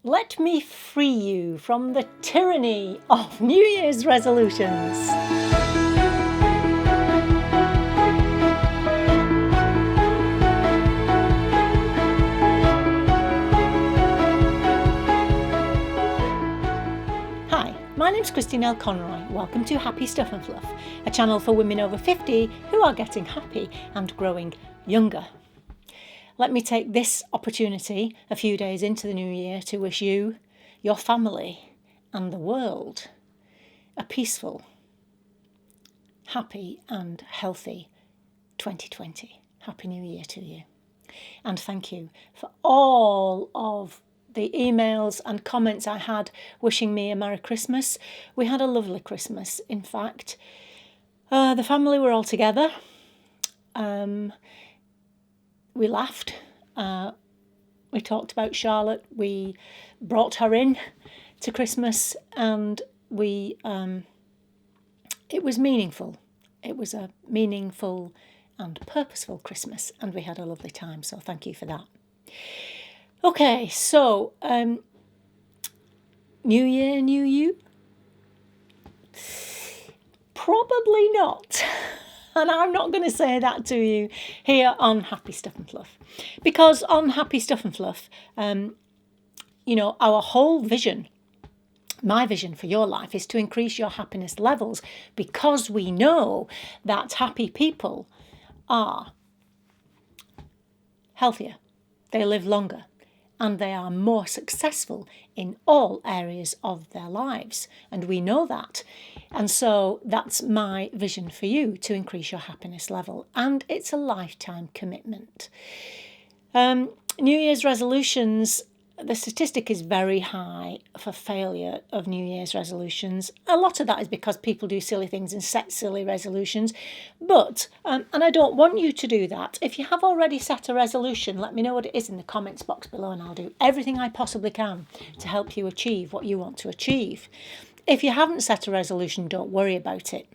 Let me free you from the tyranny of New Year's resolutions. Hi, my name's Christine L. Conroy. Welcome to Happy Stuff and Fluff, a channel for women over 50 who are getting happy and growing younger. Let me take this opportunity a few days into the new year to wish you, your family and the world a peaceful, happy and healthy 2020. Happy New Year to you. And thank you for all of the emails and comments I had wishing me a Merry Christmas. We had a lovely Christmas, in fact. The family were all together. We laughed, we talked about Charlotte, we brought her in to Christmas, and it was meaningful. It was a meaningful and purposeful Christmas, and we had a lovely time, so thank you for that. Okay, so New Year, new you? Probably not. And I'm not going to say that to you here on Happy Stuff and Fluff. Because on Happy Stuff and Fluff, our whole vision, my vision for your life, is to increase your happiness levels, because we know that happy people are healthier, they live longer, and they are more successful in all areas of their lives. And we know that. And so that's my vision for you, to increase your happiness level. And it's a lifetime commitment. New Year's resolutions, the statistic is very high for failure of New Year's resolutions. A lot of that is because people do silly things and set silly resolutions. But, and I don't want you to do that. If you have already set a resolution, let me know what it is in the comments box below, and I'll do everything I possibly can to help you achieve what you want to achieve. If you haven't set a resolution, don't worry about it.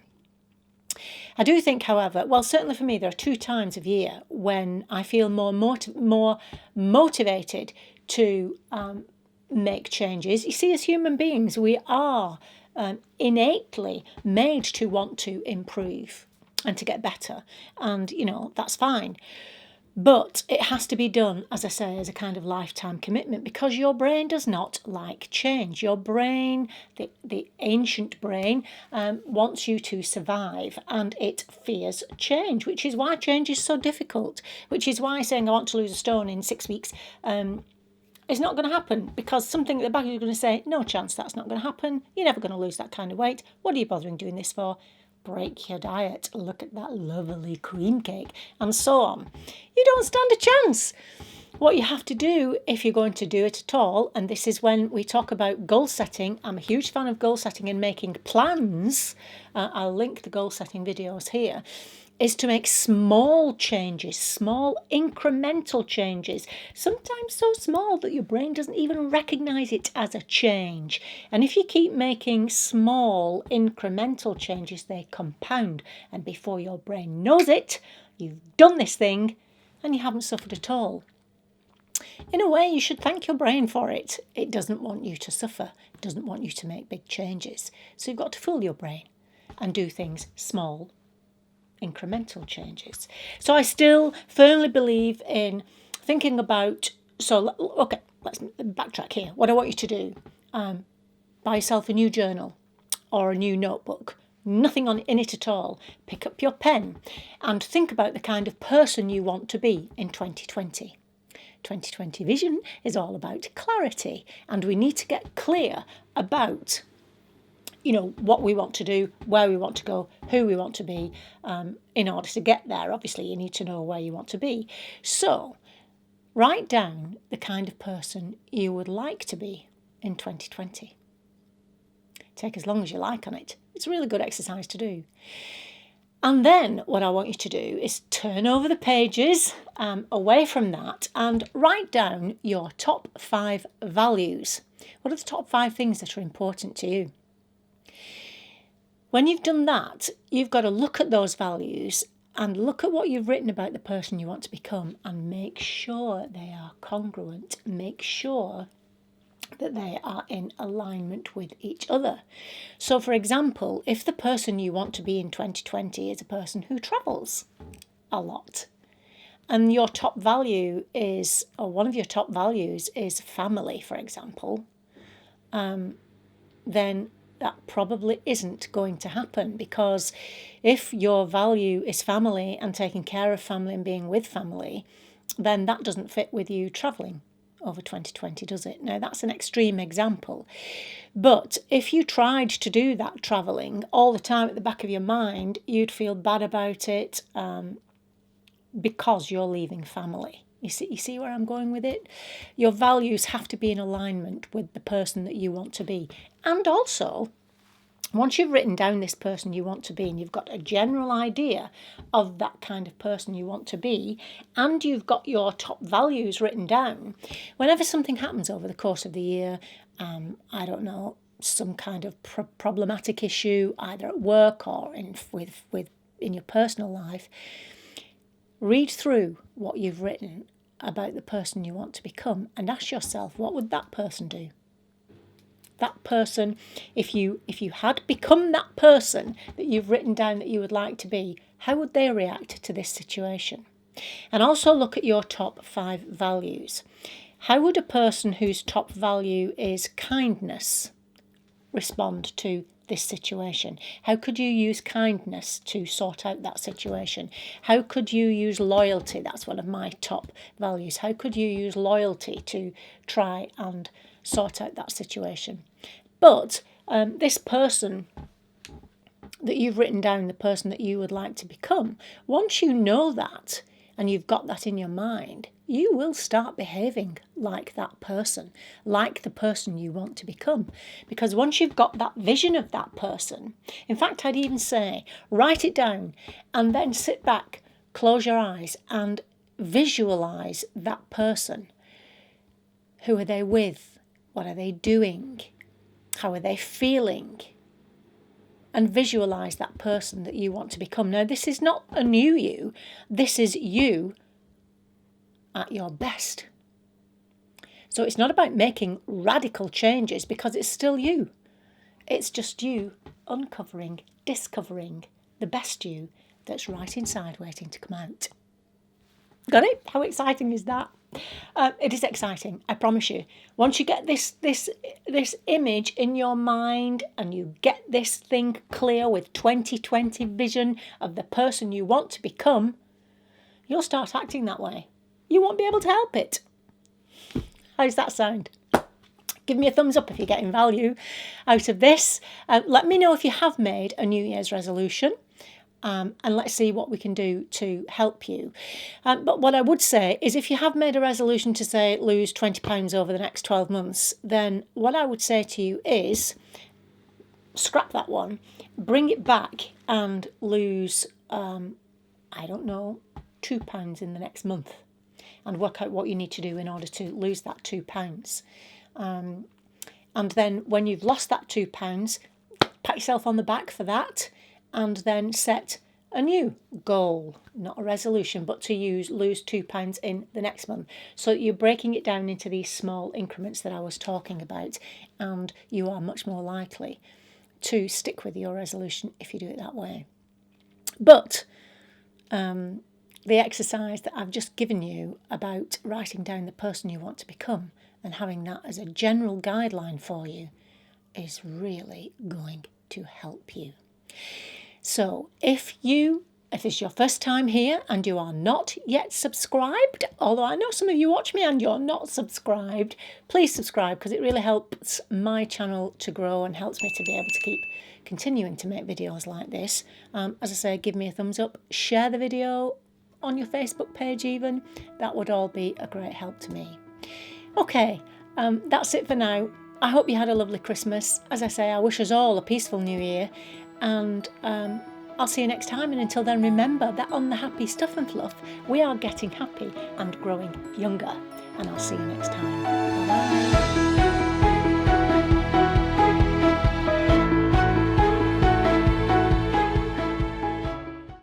I do think, however, well, certainly for me, there are 2 times of year when I feel more motivated to make changes. You see, as human beings, we are innately made to want to improve and to get better. And, that's fine. But it has to be done, as I say, as a kind of lifetime commitment, because your brain does not like change. Your brain, the ancient brain, wants you to survive, and it fears change, which is why change is so difficult, which is why saying I want to lose a stone in 6 weeks is not going to happen, because something at the back of you is going to say, no chance, that's not going to happen. You're never going to lose that kind of weight. What are you bothering doing this for? Break your diet, look at that lovely cream cake, and so on. You don't stand a chance. What you have to do, if you're going to do it at all, and this is when we talk about goal setting, I'm a huge fan of goal setting and making plans, I'll link the goal setting videos here, is to make small changes, small incremental changes, sometimes so small that your brain doesn't even recognise it as a change. And if you keep making small incremental changes, they compound, and before your brain knows it, you've done this thing and you haven't suffered at all. In a way, you should thank your brain for it. It doesn't want you to suffer. It doesn't want you to make big changes. So you've got to fool your brain and do things small, incremental changes. So I still firmly believe in thinking about, okay, let's backtrack here. What I want you to do, buy yourself a new journal or a new notebook, nothing in it at all. Pick up your pen and think about the kind of person you want to be in 2020. 2020 vision is all about clarity, and we need to get clear about what we want to do, where we want to go, who we want to be. In order to get there, obviously, you need to know where you want to be. So write down the kind of person you would like to be in 2020. Take as long as you like on it. It's a really good exercise to do. And then what I want you to do is turn over the pages away from that and write down your top 5 values. What are the top 5 things that are important to you? When you've done that, you've got to look at those values and look at what you've written about the person you want to become and make sure they are congruent. Make sure that they are in alignment with each other. So, for example, if the person you want to be in 2020 is a person who travels a lot, and your top value is, or one of your top values is family, for example, then that probably isn't going to happen, because if your value is family and taking care of family and being with family, then that doesn't fit with you travelling over 2020, does it? Now, that's an extreme example. But if you tried to do that travelling all the time at the back of your mind, you'd feel bad about it because you're leaving family. You see where I'm going with it? Your values have to be in alignment with the person that you want to be. And also, once you've written down this person you want to be, and you've got a general idea of that kind of person you want to be, and you've got your top values written down, whenever something happens over the course of the year, I don't know, some kind of problematic issue, either at work or in your personal life, read through what you've written about the person you want to become and ask yourself, what would that person do? That person, if you had become that person that you've written down that you would like to be, how would they react to this situation? And also look at your top 5 values. How would a person whose top value is kindness respond to this situation? How could you use kindness to sort out that situation? How could you use loyalty? That's one of my top values. How could you use loyalty to try and sort out that situation? But this person that you've written down, the person that you would like to become, once you know that and you've got that in your mind, you will start behaving like that person, like the person you want to become. Because once you've got that vision of that person, in fact, I'd even say, write it down and then sit back, close your eyes and visualize that person. Who are they with? What are they doing? How are they feeling? And visualize that person that you want to become. Now, this is not a new you. This is you at your best. So it's not about making radical changes, because it's still you. It's just you uncovering, discovering the best you that's right inside waiting to come out. Got it? How exciting is that? It is exciting, I promise you. Once you get this image in your mind and you get this thing clear with 2020 vision of the person you want to become, you'll start acting that way. You won't be able to help it. How does that sound? Give me a thumbs up if you're getting value out of this. Let me know if you have made a New Year's resolution. And let's see what we can do to help you. But what I would say is, if you have made a resolution to, say, lose 20 pounds over the next 12 months, then what I would say to you is scrap that one, bring it back and lose, I don't know, £2 in the next month, and work out what you need to do in order to lose that £2. And then when you've lost that £2, pat yourself on the back for that, and then set a new goal, not a resolution, but to lose £2 in the next month. So you're breaking it down into these small increments that I was talking about, and you are much more likely to stick with your resolution if you do it that way. But the exercise that I've just given you about writing down the person you want to become and having that as a general guideline for you is really going to help you. So if it's your first time here and you are not yet subscribed, although I know some of you watch me and you're not subscribed, please subscribe, because it really helps my channel to grow and helps me to be able to keep continuing to make videos like this. As I say, give me a thumbs up, share the video on your Facebook page even. That would all be a great help to me. Okay, that's it for now. I hope you had a lovely Christmas. As I say, I wish us all a peaceful New Year. And I'll see you next time. And until then, remember that on the Happy Stuff and Fluff, we are getting happy and growing younger. And I'll see you next time. Bye.